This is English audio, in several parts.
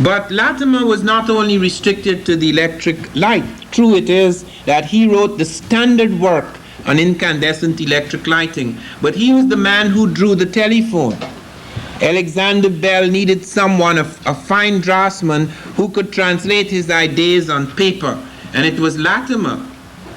But Latimer was not only restricted to the electric light. True it is that he wrote the standard work on incandescent electric lighting, but he was the man who drew the telephone. Alexander Bell needed someone, a fine draftsman, who could translate his ideas on paper, and it was Latimer,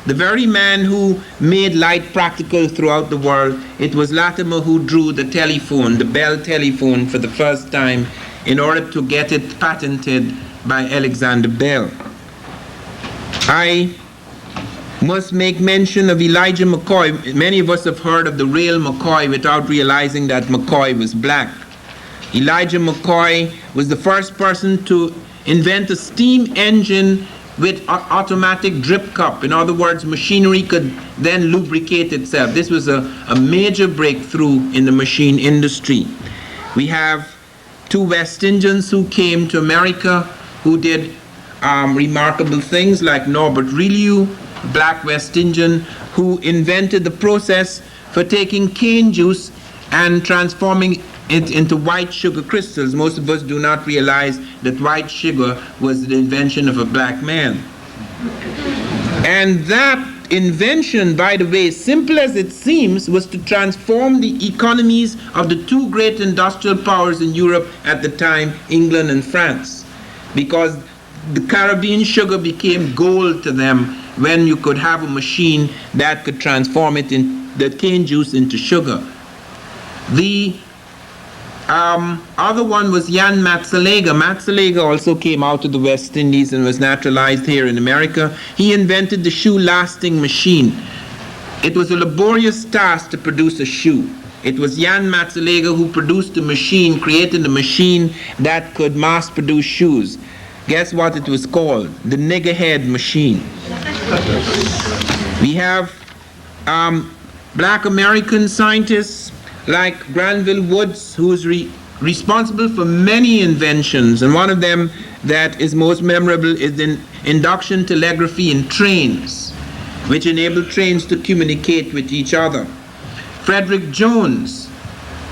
the very man who made light practical throughout the world. It was Latimer who drew the telephone, the Bell telephone, for the first time in order to get it patented by Alexander Bell. I must make mention of Elijah McCoy. Many of us have heard of the real McCoy without realizing that McCoy was black. Elijah McCoy was the first person to invent a steam engine with automatic drip cup. In other words, machinery could then lubricate itself. This was a major breakthrough in the machine industry. We have two West Indians who came to America who did remarkable things, like Norbert Rillieux, black West Indian, who invented the process for taking cane juice and transforming it into white sugar crystals. Most of us do not realize that white sugar was the invention of a black man. And that invention, by the way, simple as it seems, was to transform the economies of the two great industrial powers in Europe at the time, England and France, because the Caribbean sugar became gold to them when you could have a machine that could transform it in the cane juice into sugar. The other one was Jan Matsalega. Matsalega also came out of the West Indies and was naturalized here in America. He invented the shoe lasting machine. It was a laborious task to produce a shoe. It was Jan Matsalega who produced a machine, created a machine that could mass produce shoes. Guess what it was called? The niggerhead machine. We have black American scientists like Granville Woods, who is responsible for many inventions, and one of them that is most memorable is the induction telegraphy in trains, which enabled trains to communicate with each other. Frederick Jones,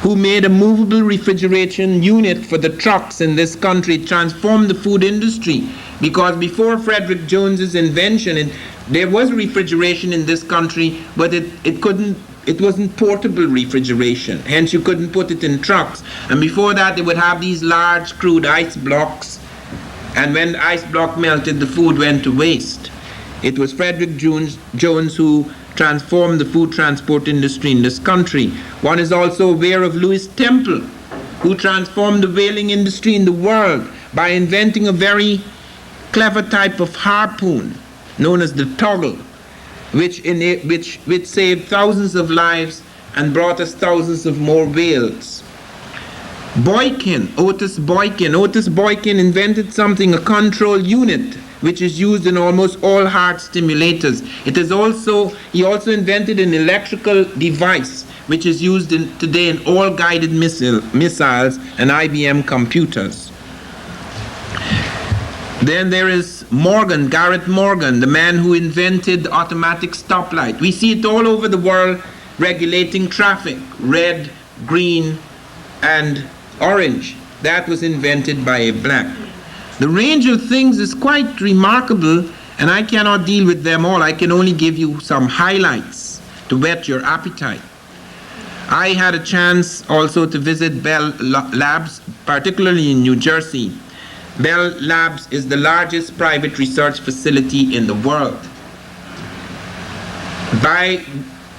who made a movable refrigeration unit for the trucks in this country, transformed the food industry, because before Frederick Jones's invention, there was refrigeration in this country, but it wasn't portable refrigeration, hence you couldn't put it in trucks. And before that, they would have these large crude ice blocks, and when the ice block melted, the food went to waste. It was Frederick Jones who transformed the food transport industry in this country. One is also aware of Louis Temple, who transformed the whaling industry in the world by inventing a very clever type of harpoon known as the toggle, which saved thousands of lives and brought us thousands of more whales. Otis Boykin invented something, a control unit, which is used in almost all heart stimulators. He also invented an electrical device, which is used today in all guided missiles and IBM computers. Then there is Garrett Morgan, the man who invented the automatic stoplight. We see it all over the world, regulating traffic, red, green, and orange. That was invented by a black. The range of things is quite remarkable, and I cannot deal with them all. I can only give you some highlights to whet your appetite. I had a chance also to visit Bell Labs, particularly in New Jersey. Bell Labs is the largest private research facility in the world. By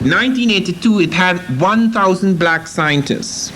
1982, it had 1,000 black scientists.